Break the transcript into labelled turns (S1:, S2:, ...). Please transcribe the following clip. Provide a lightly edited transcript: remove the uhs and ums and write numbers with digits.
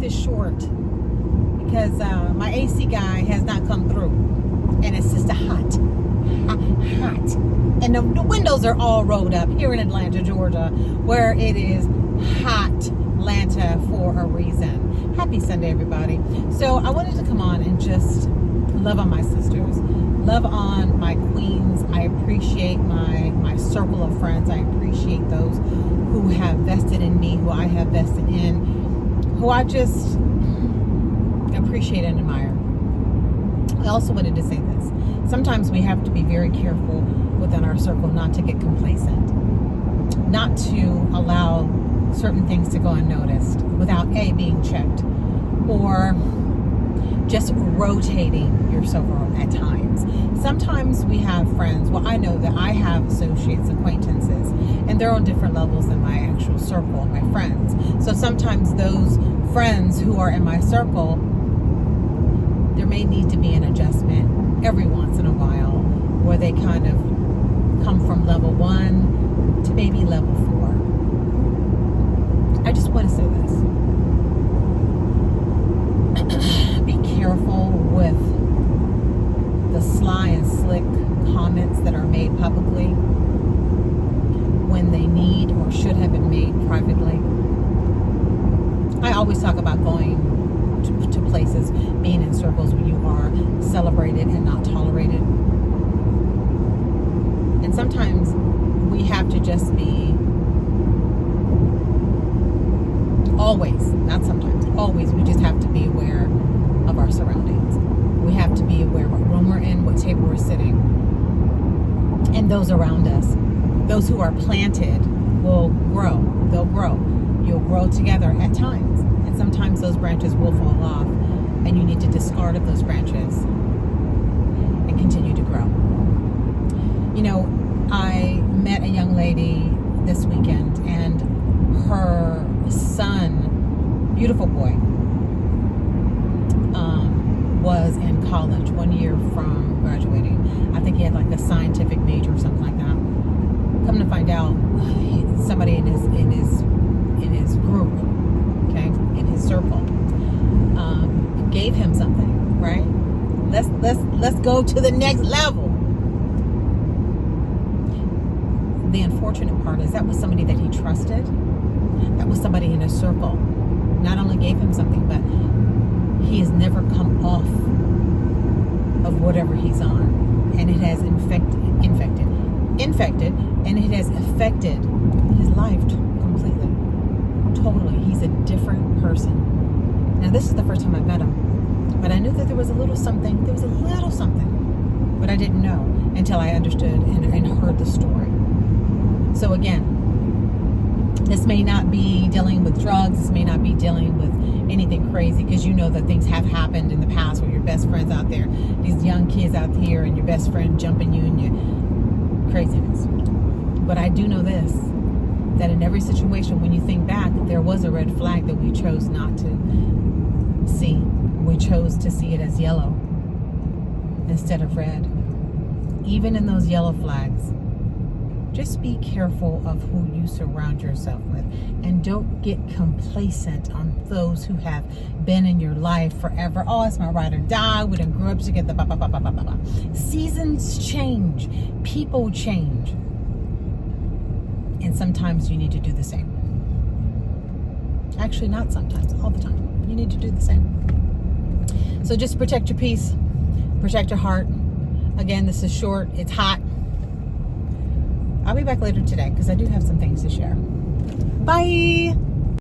S1: this short because my AC guy has not come through, and it's just hot. And the windows are all rolled up here in Atlanta, Georgia, where it is hot Atlanta for a reason. Happy Sunday, everybody. So I wanted to come on and just love on my sisters, love on my queens. I appreciate my circle of friends. I appreciate those who have vested in me, who I have vested in, who I just appreciate and admire. I also wanted to say this. Sometimes we have to be very careful within our circle not to get complacent, not to allow certain things to go unnoticed without being checked, or just rotating your circle at times. Sometimes we have friends, well, I know that I have associates, acquaintances, and they're on different levels than my actual circle, my friends. So sometimes those friends who are in my circle, there may need to be an adjustment every once in a while where they kind of come from level 1 to maybe level 4. I just want to say this. Be careful with the sly and slick comments that are made publicly when they need or should have been made privately. I always talk about going to places, being in circles where you are celebrated and not tolerated. And sometimes we have to just be always, we just have to be aware of our surroundings. We have to be aware of what room we're in, what table we're sitting, and those around us. Those who are planted will grow. They'll grow. You'll grow together at times. And sometimes those branches will fall off, and you need to discard of those branches and continue to grow. You know, I met a young lady this weekend, and her son, beautiful boy, was in college 1 year from graduating. I think he had like a scientific major or something like that. Come to find out, somebody in his group, okay, in his circle, gave him something, right? Let's go to the next level. The unfortunate part is that was somebody that he trusted. That was somebody in his circle. Not only gave him something, but he has never come off of whatever he's on. And it has infected, and it has affected his life completely. Totally. He's a different person. Now, this is the first time I met him, but I knew that there was a little something. But I didn't know until I understood and heard the story. So again, this may not be dealing with drugs. This may not be dealing with anything crazy, because you know that things have happened in the past where your best friend's out there, these young kids out here, and your best friend jumping you in your craziness. But I do know this, that in every situation, when you think back, there was a red flag that we chose not to see. We chose to see it as yellow instead of red. Even in those yellow flags, just be careful of who you surround yourself with, and don't get complacent on those who have been in your life forever. Oh, it's my ride or die. We done grew up together. Blah, blah, blah, blah, blah, blah. Seasons change. People change. And sometimes you need to do the same. Actually, not sometimes, all the time. You need to do the same. So just protect your peace. Protect your heart. Again, this is short. It's hot. I'll be back later today because I do have some things to share. Bye.